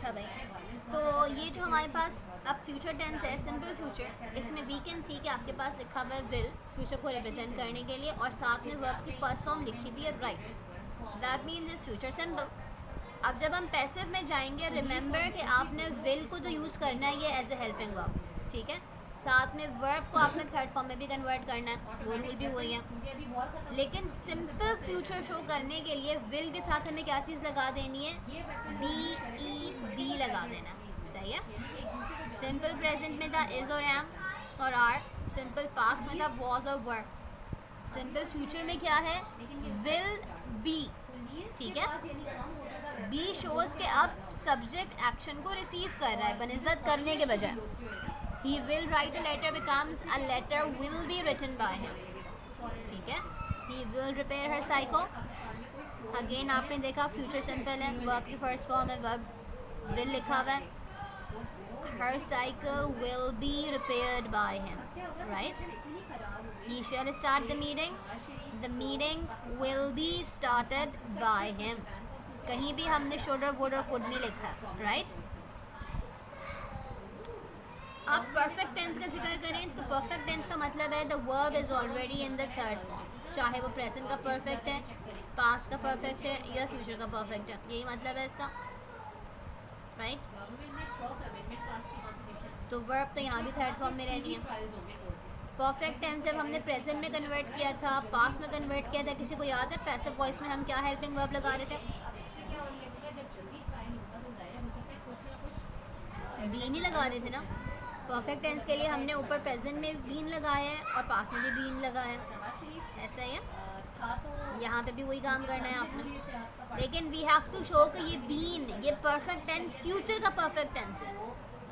अच्छा भाई, तो ये जो हमारे पास अब फ्यूचर टेंस है, सिंपल फ्यूचर, इसमें वी कैन सी कि आपके पास लिखा हुआ है विल फ्यूचर को रिप्रेजेंट करने के लिए, और साथ में वर्ब की फर्स्ट फॉर्म लिखी हुई है right. That means is future simple. अब जब हम पैसिव में जाएंगे, रिमेंबर कि आपने विल को तो यूज़ करना है ये एज ए हेल्पिंग वर्ब, ठीक है। साथ में वर्ब को आपने थर्ड फॉर्म में भी कन्वर्ट करना है, वो रूल भी वही है। लेकिन सिंपल फ्यूचर शो करने के लिए विल के साथ हमें क्या चीज़ लगा देनी है, बी लगा देना है, सही है। सिंपल प्रेजेंट में था इज और एम और आर, सिंपल पास्ट में था वॉज और वर, सिंपल फ्यूचर में क्या है, विल बी, ठीक है। बी शोज के अब सब्जेक्ट एक्शन को रिसीव कर रहा है बनिस्बत करने के बजाय। He will write a letter becomes a letter will be written by him, ठीक है। He will repair her cycle, again आपने देखा फ्यूचर सिंपल है, वर्ब की फर्स्ट फॉर्म है, वर्ब विल लिखा हुआ है। Her cycle will be repaired by him, right. He shall start the meeting will be started by him, कहीं भी हमने शुड और वुड और कुड नहीं लिखा, राइट। अब परफेक्ट टेंस का जिक्र करें तो परफेक्ट टेंस का मतलब है the verb is already in the third form, चाहे वो प्रेजेंट का परफेक्ट है, पास्ट का परफेक्ट है या फ्यूचर का परफेक्ट है, यही मतलब है इसका, राइट। तो वर्ब तो यहाँ भी थर्ड फॉर्म में रहनी है। परफेक्ट टेंस जब हमने प्रेजेंट में कन्वर्ट किया था, पास्ट में कन्वर्ट किया था, किसी को याद है पैसिव वॉइस में हम क्या हेल्पिंग वर्ब लगा रहे थे, बीन ही लगा रहे थे ना। परफेक्ट टेंस के लिए हमने ऊपर प्रेजेंट में बीन लगाया है और पास्ट में भी बीन लगाया है, ऐसा ही है। यहाँ पे भी वही काम करना है आपने, लेकिन वी हैव टू शो कि ये बीन, ये परफेक्ट टेंस फ्यूचर का परफेक्ट टेंस है।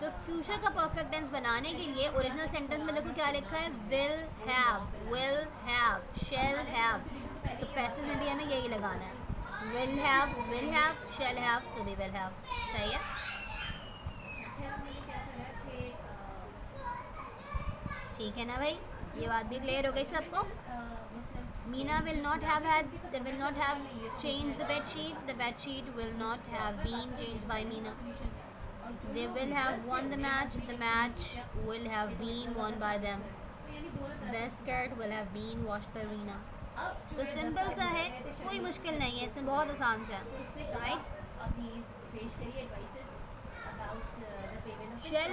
तो फ्यूचर का परफेक्ट टेंस बनाने के लिए ओरिजिनल सेंटेंस में देखो क्या लिखा है, विल हैव, शैल हैव, तो पैसिव में भी हमें यही लगाना है, विल हैव, शैल हैव, तो भी विल हैव, सही है। ठीक है ना भाई, ये बात भी क्लियर हो गई सबको। Meena will not have change the bed sheet will not have been change by Meena. They will have won the match will have been won by them. The skirt will have been washed by Reena. तो simple सा है, कोई मुश्किल नहीं है, इसमें बहुत आसान सा है, राइट। शेल,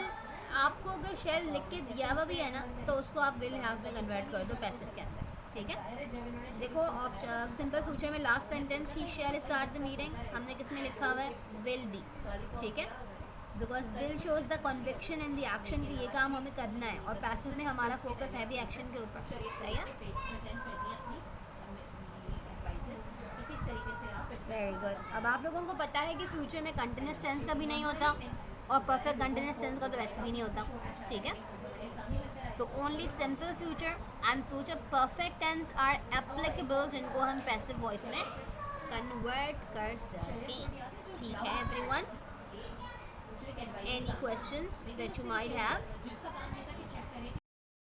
आपको अगर शेल लिख के दिया हुआ भी है ना, तो उसको आप विल हैव में कन्वर्ट कर दो पैसिव के अंदर, ठीक है। देखो ऑप्शन सिंपल फ्यूचर में last sentence, he shall start the meeting, हमने किस में लिखा हुआ है, विल बी, ठीक है। Because will shows the conviction in the action कि ये काम हमें करना है, और पैसिव में हमारा फोकस है भी एक्शन के ऊपर, सही है। Very good. अब आप लोगों को पता है कि फ्यूचर में कंटिन्यूस टेंस का भी नहीं होता, और परफेक्ट कंटिन्यूस टेंस का तो वैसे भी नहीं होता, ठीक है। तो only simple future and future perfect tense are applicable, जिनको हम पैसिव वॉइस में कन्वर्ट कर सकें, ठीक है everyone. Any questions that you might have?